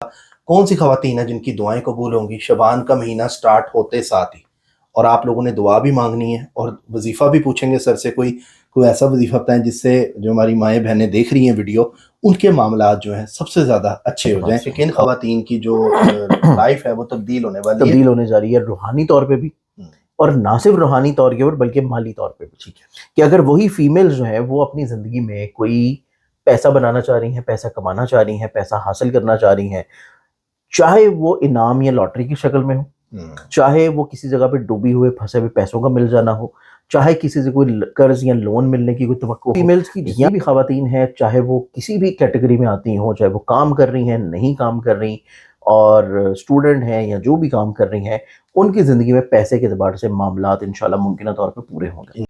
کون سی خواتین ہیں جن کی دعائیں قبول ہوں گی؟ شعبان کا مہینہ سٹارٹ ہوتے ساتھ ہی، اور آپ لوگوں نے دعا بھی مانگنی ہے اور وظیفہ بھی پوچھیں گے سر سے، کوئی ایسا وظیفہ بتائیں جس سے جو ہماری مائیں بہنیں دیکھ رہی ہیں ویڈیو، ان کے معاملات جو ہیں سب سے زیادہ اچھے ہو جائیں، کہ کن خواتین کی جو لائف ہے وہ تبدیل ہونے والی ہے، تبدیل ہونے جا رہی ہے روحانی طور پہ بھی، اور نہ صرف روحانی طور کے اوپر بلکہ مالی طور پہ بھی. ٹھیک ہے. کہ اگر وہی فیمیل جو ہے وہ اپنی زندگی میں کوئی پیسہ بنانا چاہ رہی ہیں، پیسہ کمانا چاہ رہی ہیں، پیسہ حاصل کرنا چاہ رہی ہیں، چاہے وہ انعام یا لاٹری کی شکل میں ہو، چاہے وہ کسی جگہ پہ ڈوبی ہوئے پھنسے ہوئے پیسوں کا مل جانا ہو، چاہے کسی سے کوئی قرض یا لون ملنے کی کوئی توقع ہو. فیمیلز کی جتنی بھی خواتین ہیں، چاہے وہ کسی بھی کیٹیگری میں آتی ہوں، چاہے وہ کام کر رہی ہیں، نہیں کام کر رہی، اور اسٹوڈنٹ ہیں یا جو بھی کام کر رہی ہیں، ان کی زندگی میں پیسے کے اعتبار سے معاملات انشاءاللہ ممکنہ طور پہ پورے ہوں گے.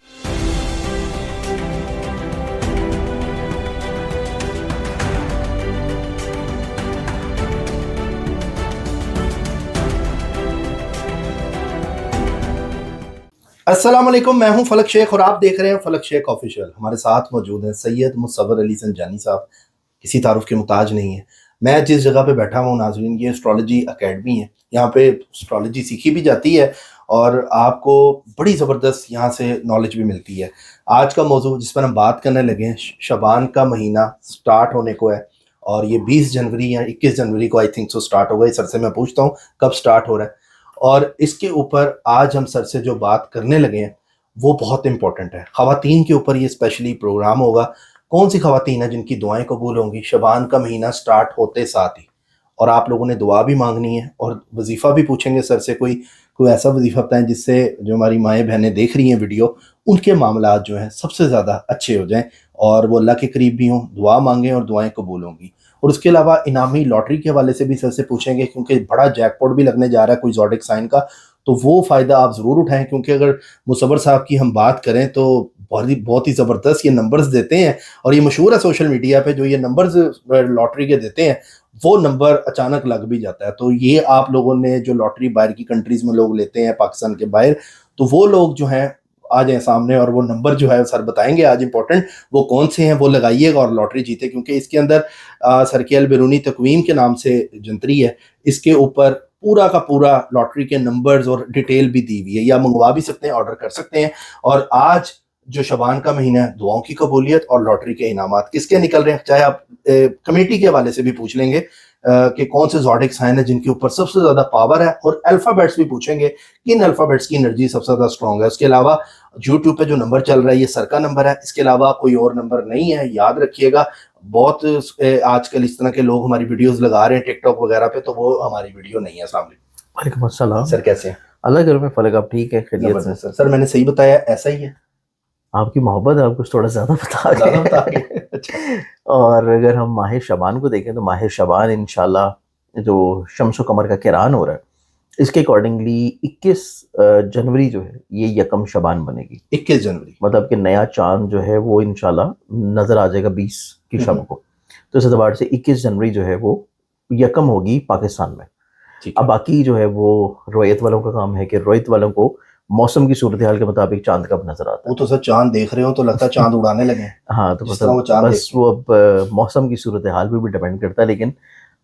السلام علیکم، میں ہوں فلک شیخ اور آپ دیکھ رہے ہیں فلک شیخ آفیشیل. ہمارے ساتھ موجود ہیں سید مصور علی زنجانی صاحب، کسی تعارف کے محتاج نہیں ہیں. میں جس جگہ پہ بیٹھا ہوں ناظرین، یہ اسٹرالوجی اکیڈمی ہے. یہاں پہ اسٹرالوجی سیکھی بھی جاتی ہے اور آپ کو بڑی زبردست یہاں سے نالج بھی ملتی ہے. آج کا موضوع جس پر ہم بات کرنے لگے ہیں، شعبان کا مہینہ سٹارٹ ہونے کو ہے، اور یہ 20 جنوری یا 21 جنوری کو آئی تھنک سو سٹارٹ ہوگا. سر سے میں پوچھتا ہوں کب سٹارٹ ہو رہا ہے، اور اس کے اوپر آج ہم سر سے جو بات کرنے لگے ہیں وہ بہت امپورٹنٹ ہے. خواتین کے اوپر یہ اسپیشلی پروگرام ہوگا. کون سی خواتین ہیں جن کی دعائیں قبول ہوں گی؟ شعبان کا مہینہ سٹارٹ ہوتے ساتھ ہی، اور آپ لوگوں نے دعا بھی مانگنی ہے اور وظیفہ بھی پوچھیں گے سر سے، کوئی ایسا وظیفہ بتائیں جس سے جو ہماری مائیں بہنیں دیکھ رہی ہیں ویڈیو، ان کے معاملات جو ہیں سب سے زیادہ اچھے ہو جائیں اور وہ اللہ کے قریب بھی ہوں. دعا مانگیں اور دعائیں قبول ہوں گی. اور اس کے علاوہ انعامی لاٹری کے حوالے سے بھی سر سے پوچھیں گے، کیونکہ بڑا جیک پاٹ بھی لگنے جا رہا ہے کوئی زوڈک سائن کا، تو وہ فائدہ آپ ضرور اٹھائیں. کیونکہ اگر مصور صاحب کی ہم بات کریں تو بہت ہی زبردست یہ نمبرز دیتے ہیں، اور یہ مشہور ہے سوشل میڈیا پہ، جو یہ نمبرز لاٹری کے دیتے ہیں وہ نمبر اچانک لگ بھی جاتا ہے. تو یہ آپ لوگوں نے جو لاٹری باہر کی کنٹریز میں لوگ لیتے ہیں پاکستان کے باہر، تو وہ لوگ جو ہیں آ جائیں سامنے، اور وہ نمبر جو ہے سر بتائیں گے آج امپورٹنٹ وہ کون سے ہیں، وہ لگائیے گا اور لاٹری جیتے. کیونکہ اس کے اندر سرکیل بیرونی تقویم کے نام سے جنتری ہے، اس کے اوپر پورا کا پورا لاٹری کے نمبرز اور ڈیٹیل بھی دی ہوئی ہے. یا منگوا بھی سکتے ہیں، آرڈر کر سکتے ہیں. اور آج جو شعبان کا مہینہ ہے، دعاؤں کی قبولیت اور لاٹری کے انعامات کس کے نکل رہے ہیں، چاہے آپ کمیٹی کے حوالے سے بھی پوچھ لیں گے کہ کون سے زوڈک سائن ہیں جن کے اوپر سب سے زیادہ پاور ہے، اور الفابیٹس بھی پوچھیں گے کن الفابیٹس کی انرجی سب سے زیادہ اسٹرانگ ہے. اس کے علاوہ یوٹیوب پہ جو نمبر چل رہا ہے یہ سر کا نمبر ہے، اس کے علاوہ کوئی اور نمبر نہیں ہے، یاد رکھیے گا. بہت آج کل اس طرح کے لوگ ہماری ویڈیوز لگا رہے ہیں ٹک ٹاک وغیرہ پہ، تو وہ ہماری ویڈیو نہیں ہے. السلام علیکم. وعلیکم السلام سر کیسے ہیں؟ اللہ کرم میں فلک، آپ ٹھیک ہے؟ خیریت سے؟ سر میں نے صحیح بتایا ایسا ہی ہے؟ آپ کی محبت ہے، آپ کچھ تھوڑا زیادہ بتا گئے. اور اگر ہم ماہ شعبان کو دیکھیں تو ماہ شعبان انشاءاللہ جو شمس و قمر کا قران ہو رہا ہے، اس کے اکارڈنگلی 21 جنوری جو ہے یہ یکم شعبان بنے گی. 21 جنوری مطلب کہ نیا چاند جو ہے وہ انشاءاللہ نظر آ جائے گا 20 کی شب کو. تو اس اعتبار سے 21 جنوری جو ہے وہ یکم ہوگی پاکستان میں. اب باقی جو ہے وہ رویت والوں کا کام ہے کہ رویت والوں کو موسم کی صورتحال کے مطابق چاند کب نظر آتا ہے. وہ تو سر چاند دیکھ رہے ہو تو لگتا ہے چاند اڑانے لگے. ہاں تو بس وہ اب موسم کی صورتحال پہ بھی ڈیپینڈ کرتا ہے. لیکن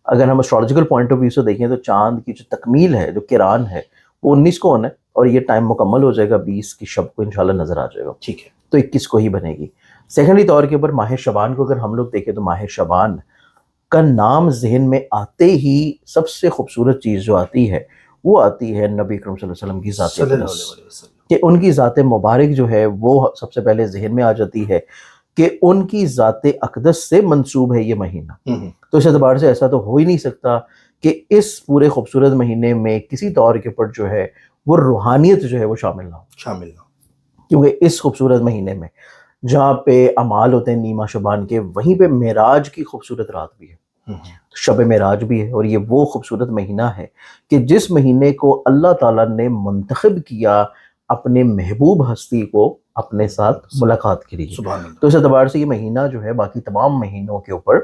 اگر ہم اسٹرالوجیکل پوائنٹ آف ویو سے دیکھیں تو چاند کی جو تکمیل ہے، جو قران ہے، وہ 19 کو ہونا ہے، اور یہ ٹائم مکمل ہو جائے گا 20 کی شب کو انشاءاللہ نظر آ جائے گا. ٹھیک ہے، تو 21 کو ہی بنے گی. سیکنڈلی طور کے اوپر ماہ شعبان کو اگر ہم لوگ دیکھیں تو ماہ شعبان کا نام ذہن میں آتے ہی سب سے خوبصورت چیز جو آتی ہے وہ آتی ہے نبی اکرم صلی اللہ علیہ وسلم کی ذات اقدس، کہ ان کی ذات مبارک جو ہے وہ سب سے پہلے ذہن میں آ جاتی ہے کہ ان کی ذات اقدس سے منسوب ہے یہ مہینہ. تو اس اعتبار سے ایسا تو ہو ہی نہیں سکتا کہ اس پورے خوبصورت مہینے میں کسی طور کے اوپر جو ہے وہ روحانیت جو ہے وہ شامل نہ ہو. کیونکہ اس خوبصورت مہینے میں جہاں پہ اعمال ہوتے ہیں نیمہ شعبان کے، وہیں پہ معراج کی خوبصورت رات بھی ہے، شب معراج بھی ہے. اور یہ وہ خوبصورت مہینہ ہے کہ جس مہینے کو اللہ تعالیٰ نے منتخب کیا اپنے محبوب ہستی کو اپنے ساتھ ملاقات کے لیے. تو اس اعتبار سے یہ مہینہ جو ہے باقی تمام مہینوں کے اوپر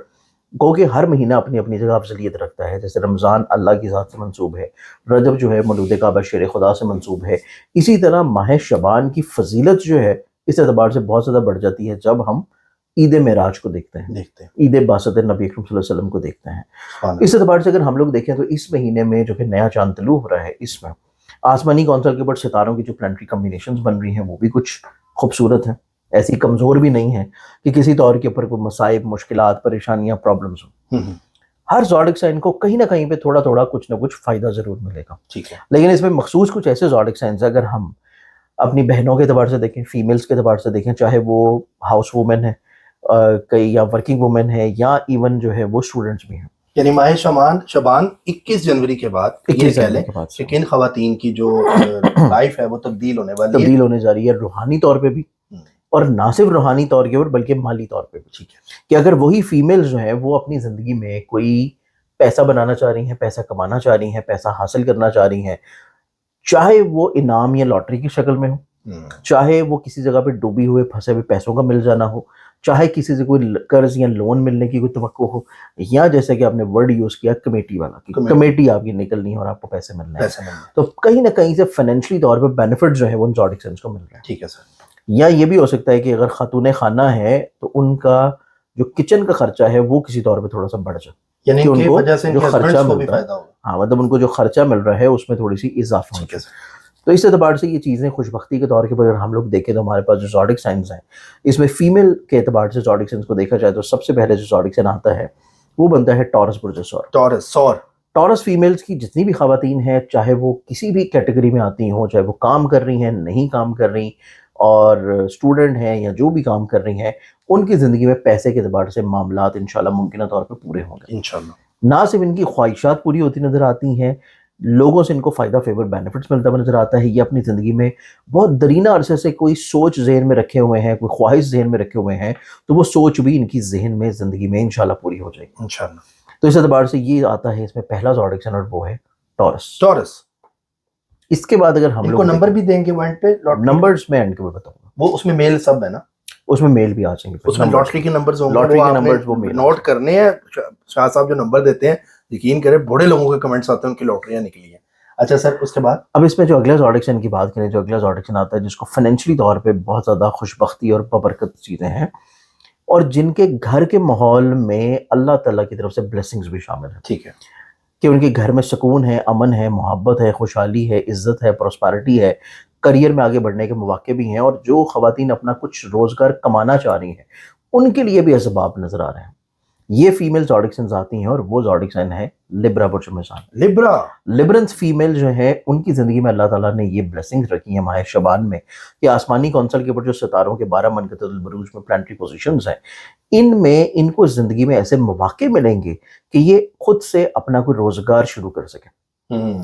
گو کہ ہر مہینہ اپنی اپنی جگہ افضلیت رکھتا ہے. جیسے رمضان اللہ کی ذات سے منسوب ہے، رجب جو ہے مولود کعبہ شیر خدا سے منسوب ہے، اسی طرح ماہ شعبان کی فضیلت جو ہے اس اعتبار سے بہت زیادہ بڑھ جاتی ہے جب ہم عید معراج کو دیکھتے ہیں، دیکھتے ہیں. عید باسط نبی اکرم صلی اللہ علیہ وسلم کو دیکھتے ہیں. سبحان اللہ. اس اعتبار سے اگر ہم لوگ دیکھیں تو اس مہینے میں جو کہ نیا چاند طلوع ہو رہا ہے، اس میں آسمانی کونسل کے اوپر ستاروں کی جو پلانٹری کمبینیشنز بن رہی ہیں وہ بھی کچھ خوبصورت ہیں، ایسی کمزور بھی نہیں ہیں کہ کسی طور کے اوپر کوئی مصائب، مشکلات، پریشانیاں، پرابلمز ہوں. ہر زوڈک سائن کو کہیں نہ کہیں پہ تھوڑا تھوڑا کچھ نہ کچھ فائدہ ضرور ملے گا. ٹھیک ہے. لیکن اس میں مخصوص کچھ ایسے زوڈک سائنس اگر ہم اپنی بہنوں کے اعتبار سے دیکھیں، فیمیلز کے اعتبار سے دیکھیں، چاہے وہ ہاؤس وومن ہے کئی یا ورکنگ وومن ہے یا ایون جو ہے وہ اسٹوڈنٹس بھی ہیں. یعنی ماہ شبان 21 جنوری کے بعد یہ کہہ لیں کہ کن خواتین کی جو لائف ہے وہ تبدیل ہونے والی ہے، تبدیل ہونے جا رہی ہے روحانی طور پہ بھی، اور نہ صرف روحانی طور کے اوپر بلکہ مالی طور پہ بھی. ٹھیک ہے. کہ اگر وہی فیمیلز جو ہیں وہ اپنی زندگی میں کوئی پیسہ بنانا چاہ رہی ہیں، پیسہ کمانا چاہ رہی ہیں، پیسہ حاصل کرنا چاہ رہی ہیں، چاہے وہ انعام یا لاٹری کی شکل میں ہو، چاہے وہ کسی جگہ پہ ڈوبی ہوئے پھنسے ہوئے پیسوں کا مل جانا ہو، چاہے کسی سے کوئی قرض یا لون ملنے کی کوئی توقع ہو، یا جیسے کہ آپ نے ورڈ یوز کیا کمیٹی والا، کہ کمیٹی آپ کی نکلنی ہے اور آپ کو پیسے ملنے ہیں، تو کہیں نہ کہیں سے فائنینشلی طور پہ بینیفٹ جو ہے وہ ان زوڈک سائنس کو مل رہا ہے. ٹھیک ہے سر. یا یہ بھی ہو سکتا ہے کہ اگر خاتون خانہ ہے تو ان کا جو کچن کا خرچہ ہے وہ کسی طور پہ تھوڑا سا بڑھ جائے، یعنی کہ ان کو وجہ سے جو خرچہ کو بھی ملتا ہے، فائدہ ہوگا. ہاں مطلب ان کو جو خرچہ مل رہا ہے اس میں تھوڑی سی اضافہ ہو ٹھیک ہے جائے. سر. تو اس اعتبار سے یہ چیزیں خوش بختی کے طور کے اگر ہم لوگ دیکھیں تو ہمارے پاس جو زوڈک سائنس ہیں اس میں فیمیل کے اعتبار سے زوڈک سائنس کو دیکھا جائے تو سب سے پہلے جو زوڈک سائن آتا ہے وہ بنتا ہے ٹورس برج سور. ٹورس فیمیلز کی جتنی بھی خواتین ہیں، چاہے وہ کسی بھی کیٹیگری میں آتی ہوں، چاہے وہ کام کر رہی ہیں، نہیں کام کر رہی، اور اسٹوڈنٹ ہیں یا جو بھی کام کر رہی ہیں، ان کی زندگی میں پیسے کے اعتبار سے معاملات انشاءاللہ ممکنہ طور پہ پورے ہوں گے انشاءاللہ. نہ صرف ان کی خواہشات پوری ہوتی نظر آتی ہیں، لوگوں سے ان کو فائدہ فیور بینیفٹس ملتا نظر آتا ہے. یہ اپنی زندگی میں بہت درینہ عرصے سے کوئی سوچ ذہن میں رکھے ہوئے ہیں، کوئی خواہش ذہن میں رکھے ہوئے ہیں، تو وہ سوچ بھی ان کی ذہن میں زندگی میں انشاءاللہ پوری ہو جائے گی انشاءاللہ. تو اس اعتبار سے یہ آتا ہے اس میں پہلا زوڈک سائن اور وہ ہے ٹورس. اس کے بعد اگر ہم ان لوگ کو نمبر بھی دیں گے وائنٹ پہ، نمبرز میں اینڈ کے اوپر بتاؤں گا، وہ اس میں میل سب ہے نا، اس میں میل بھی آ جائیں گے، اس میں لاٹری کے نمبرز ہوں گے، لاٹری کے نمبرز وہ میل نوٹ کرنے ہیں. شاہ صاحب جو نمبر دیتے ہیں یقین کریں بڑے لوگوں کے کمنٹس آتے ہیں ان کی لاٹریاں نکلی ہیں. اچھا سر اس کے بعد اب اس میں جو اگلا زوڈک سائن کی بات کریں، جو اگلا زوڈک سائن آتا ہے جس کو فائنینشلی طور پہ بہت زیادہ خوش بختی اور ببرکت چیزیں ہیں، اور جن کے گھر کے ماحول میں اللہ تعالیٰ کی طرف سے بلیسنگز بھی شامل ہیں. ٹھیک ہے. کہ ان کے گھر میں سکون ہے، امن ہے، محبت ہے، خوشحالی ہے، عزت ہے، پراسپیرٹی ہے، کریئر میں آگے بڑھنے کے مواقع بھی ہیں، اور جو خواتین اپنا کچھ روزگار کمانا چاہ رہی ہیں ان کے لیے بھی اسباب نظر آ رہے ہیں. یہ فیمیل زوڈک سائنز آتی ہیں اور وہ زوڈک سائن ہے لبرا برج مثال. لبرنس فیمیل جو ہے ان کی زندگی میں اللہ تعالیٰ نے یہ بلیسنگز رکھی ہیں ماہ شبان میں کہ آسمانی کونسل کے اوپر جو ستاروں کے 12 منقطع البروج میں پلانٹری پوزیشنز ہیں، ان میں ان کو زندگی میں ایسے مواقع ملیں گے کہ یہ خود سے اپنا کوئی روزگار شروع کر سکیں،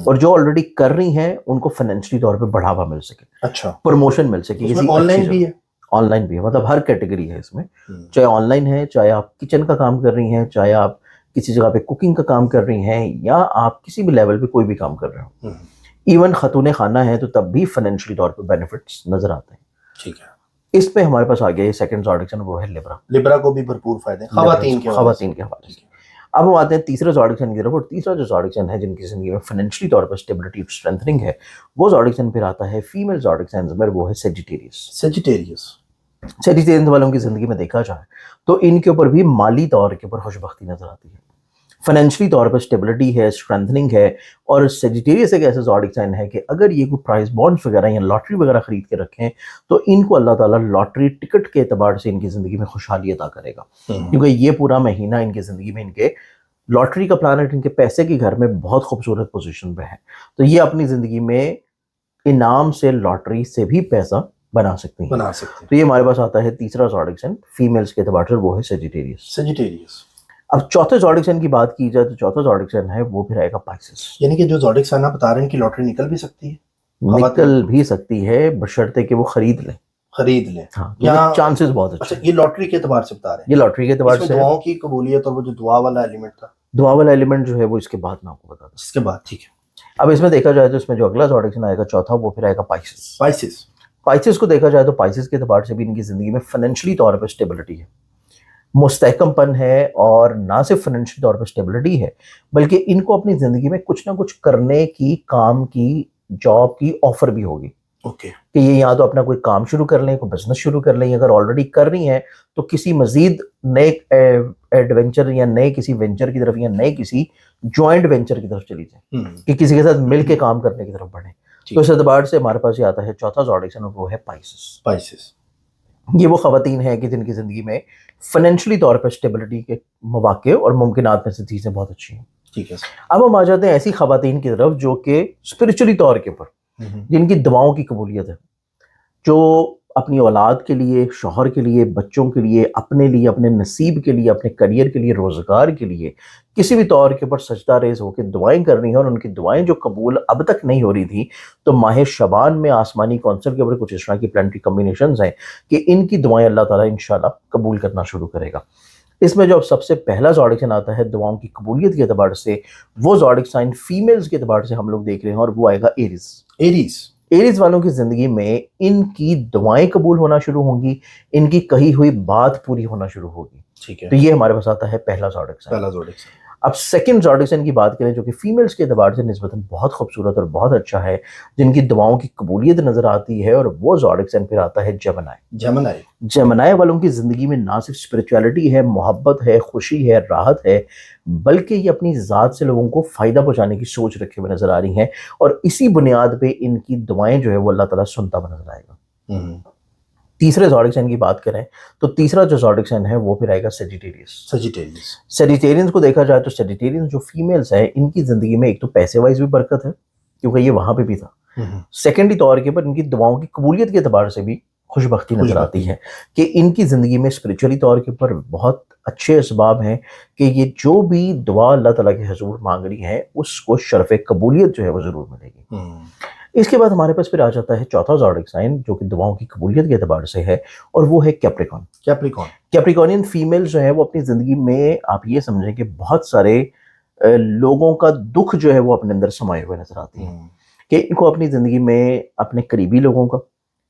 اور جو آلریڈی کر رہی ہیں ان کو فائنینشلی طور پہ بڑھاوا مل سکے، اچھا پروموشن مل سکے. آن لائن بھی ہے، آن لائن بھی ہے، مطلب ہر کیٹیگری ہے اس میں، چاہے آن لائن ہے، چاہے آپ کچن کا کام کر رہی ہیں، چاہے آپ کسی جگہ پہ کوکنگ کا کام کر رہی ہیں، یا آپ کسی بھی لیول پہ کوئی بھی کام کر رہے ہو، ایون خاتون خانہ ہے تو تب بھی فائنینشلی طور پہ بینیفٹس نظر آتے ہیں. ٹھیک ہے. اس پہ ہمارے پاس آ گیا یہ سیکنڈ زوڈک سائن، وہ ہے لبرا کو بھی بھرپور فائدے خواتین کے حوالے سے. اب ہم آتے ہیں تیسرے زوڈک سائن کی طرف، اور تیسرا جو زوڈک سائن ہے جن کی زندگی میں فائنینشلی طور پر اسٹیبلٹی اور اسٹرینتھنگ ہے، وہ زوڈک سائن پھر آتا ہے فیمیل زوڈک سائنز میں، وہ ہے سیجیٹیریس. سیجیٹیرینس والوں کی زندگی میں دیکھا جائے تو ان کے اوپر بھی مالی طور کے اوپر خوش بختی نظر آتی ہے، فائنینشلی طور پر اسٹیبلٹی ہے، اسٹرینتھننگ ہے. اور سیجیٹیریس ایک ایسا زوڈک سائن ہے کہ اگر یہ کوئی پرائز بانڈس وغیرہ یا لاٹری وغیرہ خرید کے رکھیں تو ان کو اللہ تعالیٰ لاٹری ٹکٹ کے اعتبار سے ان کی زندگی میں خوشحالی عطا کرے گا، کیونکہ یہ پورا مہینہ ان کی زندگی میں ان کے لاٹری کا پلانٹ ان کے پیسے کے گھر میں بہت خوبصورت پوزیشن پہ ہے، تو یہ اپنی زندگی میں انعام سے، لاٹری سے بھی پیسہ بنا سکتے ہیں. تو یہ ہمارے پاس آتا ہے تیسرا زوڈک سائن فیمیلز کے اعتبار سے، وہ ہے سیجیٹیریس. اب چوتھے زوڈک سائن کی بات کی جائے تو چوتھا زوڈک سائن ہے وہ پھر آئے گا پائسس. یعنی کہ جو زوڈک سائن آپ بتا رہے ہیں کہ لاٹری نکل بھی سکتی ہے، نکل بھی سکتی ہے بشرطے کہ وہ خرید لیں. ہاں چانسز بہت اچھے. یہ لاٹری کے اعتبار سے بتا رہے ہیں، یہ لاٹری کے اعتبار سے دعاؤں کی قبولیت، اور وہ جو دعا والا ایلیمنٹ تھا، دعا والا ایلیمنٹ جو ہے وہ اس کے بعد میں آپ کو بتا دوں. اس کے بعد ٹھیک ہے. اب اس میں دیکھا جائے تو اس میں جو اگلا زوڈک سائن آئے گا چوتھا، وہ پھر آئے گا پائسس. پائسس کو دیکھا جائے تو پائسس کے اعتبار سے بھی ان کی زندگی میں فائنینشلی طور پہ اسٹیبلٹی ہے، مستحکم پن ہے، اور نہ صرف فائنینشلی طور پہ اسٹیبلٹی ہے بلکہ ان کو اپنی زندگی میں کچھ نہ کچھ کرنے کی، کام کی، جاب کی آفر بھی ہوگی. اوکے. کہ یہ یا تو اپنا کوئی کام شروع کر لیں, کوئی بزنس شروع کر لیں, اگر آلریڈی کر رہی ہیں تو کسی مزید نئے ایڈونچر یا نئے کسی وینچر کی طرف یا نئے کسی جوائنٹ وینچر کی طرف چلی جائیں, کہ کسی کے ساتھ مل کے کام کرنے کی طرف بڑھیں. تو اس اعتبار سے ہمارے پاس یہ آتا ہے چوتھا زوڈک سائن, اور وہ ہے پائسس. یہ وہ خواتین ہیں کہ جن کی زندگی میں فائنینشلی طور پر اسٹیبلٹی کے مواقع اور ممکنات میں سے چیزیں بہت اچھی ہیں. ٹھیک ہے. اب ہم آ جاتے ہیں ایسی خواتین کی طرف جو کہ اسپرچولی طور کے اوپر جن کی دعاؤں کی قبولیت ہے, جو اپنی اولاد کے لیے, شوہر کے لیے, بچوں کے لیے, اپنے نصیب کے لیے, اپنے کریئر کے لیے, روزگار کے لیے کسی بھی طور کے اوپر سجدہ ریز ہو کے دعائیں کر رہی ہیں, اور ان کی دعائیں جو قبول اب تک نہیں ہو رہی تھی, تو ماہ شعبان میں آسمانی کونسل کے اوپر کچھ اس طرح کی پلانٹری کمبینیشنز ہیں کہ ان کی دعائیں اللہ تعالیٰ انشاءاللہ قبول کرنا شروع کرے گا. اس میں جو اب سب سے پہلا زوڈک سائن آتا ہے دعاؤں کی قبولیت کے اعتبار سے, وہ زوڈک سائن فیمیلز کے اعتبار سے ہم لوگ دیکھ رہے ہیں, اور وہ آئے گا ایریز. ایریز والوں کی زندگی میں ان کی دعائیں قبول ہونا شروع ہوں گی, ان کی کہی ہوئی بات پوری ہونا شروع ہوگی. ٹھیک ہے. تو یہ ہمارے پاس آتا ہے پہلا زوڈک سائن. پہلا زوڈک سائن. اب سیکنڈ زوڈک سائن کی بات کریں جو کہ فیمیلز کے اعتبار سے نسبتاً بہت خوبصورت اور بہت اچھا ہے, جن کی دعاؤں کی قبولیت نظر آتی ہے, اور وہ زوڈک سائن پھر آتا ہے جیمنائی. جیمنائی والوں کی زندگی میں نہ صرف اسپرچویلٹی ہے, محبت ہے, خوشی ہے, راحت ہے, بلکہ یہ اپنی ذات سے لوگوں کو فائدہ پہنچانے کی سوچ رکھے ہوئے نظر آ رہی ہیں, اور اسی بنیاد پہ ان کی دعائیں جو ہے وہ اللہ تعالیٰ سنتا ہوا نظر آئے گا. تیسرے زوڈک سائن کی بات کریں تو تیسرا جو زوڈک سائن ہے وہ پھر آئے گا سیجیٹیرینز کو دیکھا جائے تو سیجیٹیرینز جو فیمیلز ہیں ان کی زندگی میں ایک تو پیسے وائز بھی برکت ہے کیونکہ یہ وہاں پہ بھی تھا, سیکنڈری طور کے پر ان کی دعاؤں کی قبولیت کے اعتبار سے بھی خوش بختی نظر آتی ہے کہ ان کی زندگی میں اسپرچولی طور کے پر بہت اچھے اسباب ہیں کہ یہ جو بھی دعا اللہ تعالیٰ کے حضور مانگ رہی ہیں اس کو شرف قبولیت جو ہے وہ ضرور ملے گی. اس کے بعد ہمارے پاس پھر آ جاتا ہے چوتھا زوڈک سائن جو کہ دعاؤں کی قبولیت کے اعتبار سے ہے, اور وہ ہے کیپریکون فیمیل جو ہے وہ اپنی زندگی میں آپ یہ سمجھیں کہ بہت سارے لوگوں کا دکھ جو ہے وہ اپنے اندر سمائے ہوئے نظر آتی ہیں, کہ ان کو اپنی زندگی میں اپنے قریبی لوگوں کا,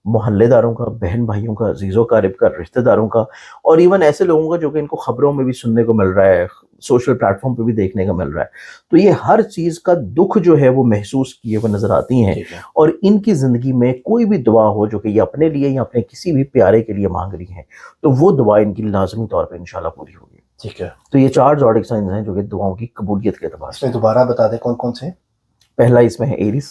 محلے داروں کا, بہن بھائیوں کا, عزیز و قارب کا, رشتہ داروں کا, اور ایون ایسے لوگوں کا جو کہ ان کو خبروں میں بھی سننے کو مل رہا ہے, سوشل پلیٹ فارم پہ بھی دیکھنے کا مل رہا ہے, تو یہ ہر چیز کا دکھ جو ہے وہ محسوس کیے ہوئے نظر آتی ہیں, اور ان کی زندگی میں کوئی بھی دعا ہو جو کہ یہ اپنے لیے یا اپنے کسی بھی پیارے کے لیے مانگ رہی ہیں تو وہ دعا ان کی لازمی طور پہ انشاءاللہ پوری ہوگی. ٹھیک ہے. تو یہ چار زوڈک سائنز ہیں جو کہ دعاؤں کی قبولیت کے اعتبار سے. دوبارہ بتا دیں کون کون سے. پہلا اس میں ہے ایریز,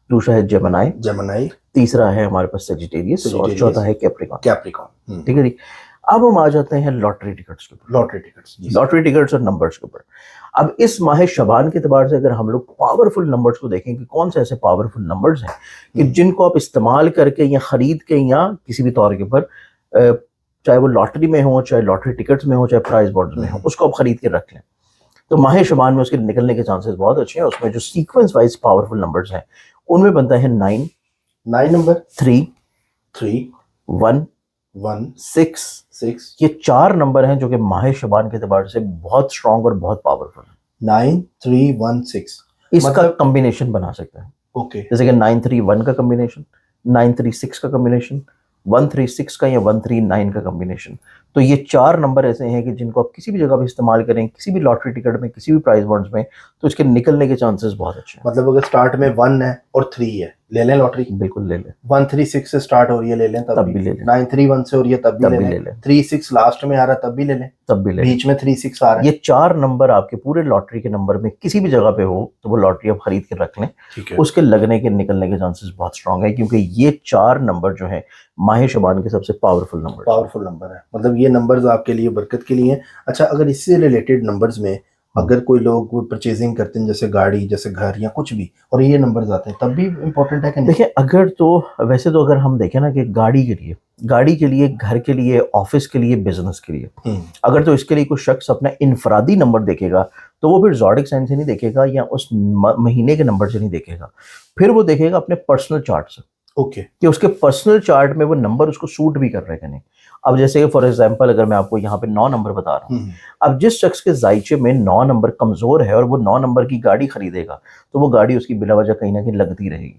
دوسرا ہے جیمنائی, تیسرا ہے ہمارے پاس سیجیٹیریس, اور چوتھا ہے کیپریکون. ٹھیک ہے جی. اب ہم آ جاتے ہیں لاٹری ٹکٹس کے اوپر, لاٹری ٹکٹس اور نمبرز کے اوپر. اب اس ماہ شعبان کے اعتبار سے اگر ہم لوگ پاورفل نمبرز کو دیکھیں کہ کون سے ایسے پاورفل نمبرز ہیں کہ جن کو آپ استعمال کر کے یا خرید کے یا کسی بھی طور کے اوپر, چاہے وہ لاٹری میں ہو, چاہے لاٹری ٹکٹس میں ہو, چاہے پرائز بورڈز میں ہو, اس کو آپ خرید کے رکھ لیں تو ماہ شعبان میں اس کے نکلنے کے چانسز بہت اچھے ہیں. اس میں جو سیکوینس وائز پاورفل نمبرز ہیں ان میں بنتا ہے 9 نمبر, 3 1 6. یہ چار نمبر ہیں جو کہ ماہ شعبان کے اعتبار سے بہت اسٹرانگ اور بہت پاورفل ہیں. 9 3 1 6 اس کا کمبینیشن بنا سکتے ہیں. اوکے. جیسے کہ 9 3 1 کا کمبینیشن, 9 3 6 کا کمبینیشن, 1 3 6 کا یا 1 3 9 کا کمبینیشن. تو یہ چار نمبر ایسے ہیں کہ جن کو آپ کسی بھی جگہ پہ استعمال کریں, کسی بھی لاٹری ٹکٹ میں, کسی بھی پرائز بانڈز میں, تو اس کے نکلنے کے چانسز بہت اچھے ہیں. مطلب اگر سٹارٹ میں 1 ہے اور 3 ہے لے لیں لاٹری. بالکل لے لیں. 1 3 6 سے سٹارٹ ہو رہی ہے لے لیں تب بھی لے لیں. 9 3 1 سے ہو رہی ہے تب بھی لے لیں. 3 6 لاسٹ میں آ رہا ہے تب بھی لے لیں. بیچ میں 3 6 آ رہا ہے. یہ چار نمبر آپ کے پورے لاٹری کے نمبر میں کسی بھی جگہ پہ ہو تو وہ لاٹری آپ خرید کے رکھ لیں. اس کے لگنے کے نکلنے کے چانسز بہت اسٹرانگ ہیں کیونکہ یہ چار نمبر جو ہیں ماہ شعبان کے سب سے پاورفل نمبر ہے. مطلب یہ نمبرز آپ کے لیے برکت کے لیے ہیں. اچھا, اگر اس سے ریلیٹڈ نمبرز میں اگر کوئی لوگ پرچیزنگ کرتے ہیں جیسے گاڑی, جیسے گھر یا کچھ بھی, اور یہ نمبرز آتے ہیں تب بھی امپورٹنٹ ہے کہ نہیں؟ دیکھیں اگر تو ویسے تو اگر ہم دیکھیں نا کہ گاڑی کے لیے, گھر کے لیے, آفس کے لیے, بزنس کے لیے, اگر تو اس کے لیے کوئی شخص اپنا انفرادی نمبر دیکھے گا تو وہ پھر زوڈک سائن سے نہیں دیکھے گا یا اس مہینے کے نمبر سے نہیں دیکھے گا, پھر وہ دیکھے گا اپنے پرسنل چارٹ سے. اوکے. کہ اس کے پرسنل چارٹ میں وہ نمبر اس کو سوٹ بھی کر رہے ہیں کہ نہیں. اب جیسے کہ فار ایگزامپل اگر میں آپ کو یہاں پہ 9 نمبر بتا رہا ہوں, اب جس شخص کے ذائچے میں 9 نمبر کمزور ہے اور وہ 9 نمبر کی گاڑی خریدے گا تو وہ گاڑی اس کی بلا وجہ کہیں نہ کہیں لگتی رہے گی.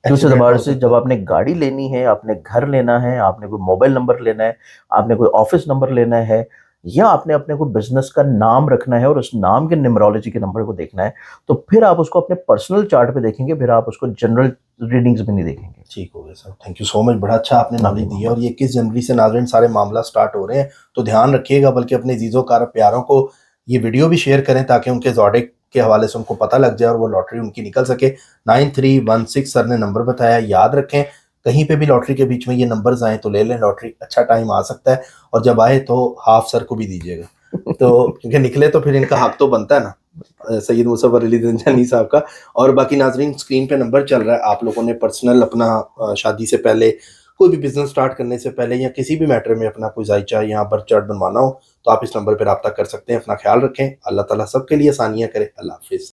اس اعتبار سے جب آپ نے گاڑی لینی ہے, آپ نے گھر لینا ہے, آپ نے کوئی موبائل نمبر لینا ہے, آپ نے کوئی آفس نمبر لینا ہے, یا آپ نے اپنے کو بزنس کا نام رکھنا ہے اور اس نام کے نیمرولوجی کے نمبر کو دیکھنا ہے، تو پھر آپ اس کو اپنے پرسنل چارٹ پہ دیکھیں گے، پھر آپ اس کو جنرل ریڈنگز میں نہیں دیکھیں گے۔ ٹھیک ہو گیا سر، تھینک یو سو مچ، بڑا اچھا آپ نے نبی نالج دی ہے۔ محمد اور یہ 21 جنوری سے ناظرین سارے معاملہ سٹارٹ ہو رہے ہیں، تو دھیان رکھیے گا، بلکہ اپنے عزیزوں کار پیاروں کو یہ ویڈیو بھی شیئر کریں تاکہ ان کے زوڈک کے حوالے سے ان کو پتہ لگ جائے اور وہ لاٹری ان کی نکل سکے۔ 9316 سر نے نمبر بتایا، یاد رکھیں، کہیں پہ بھی لاٹری کے بیچ میں یہ نمبرز آئیں تو لے لیں لاٹری، اچھا ٹائم آ سکتا ہے، اور جب آئے تو ہاف سر کو بھی دیجیے گا، تو کیونکہ نکلے تو پھر ان کا حق تو بنتا ہے نا سید مصور علی زنجانی صاحب کا۔ اور باقی ناظرین اسکرین پہ نمبر چل رہا ہے، آپ لوگوں نے پرسنل اپنا شادی سے پہلے، کوئی بھی بزنس سٹارٹ کرنے سے پہلے، یا کسی بھی میٹر میں اپنا کوئی ذائچہ یا برتھ چارٹ بنوانا ہو تو آپ اس نمبر پہ رابطہ کر سکتے ہیں۔ اپنا خیال رکھیں، اللہ تعالیٰ سب کے لیے آسانیاں کرے۔ اللہ حافظ۔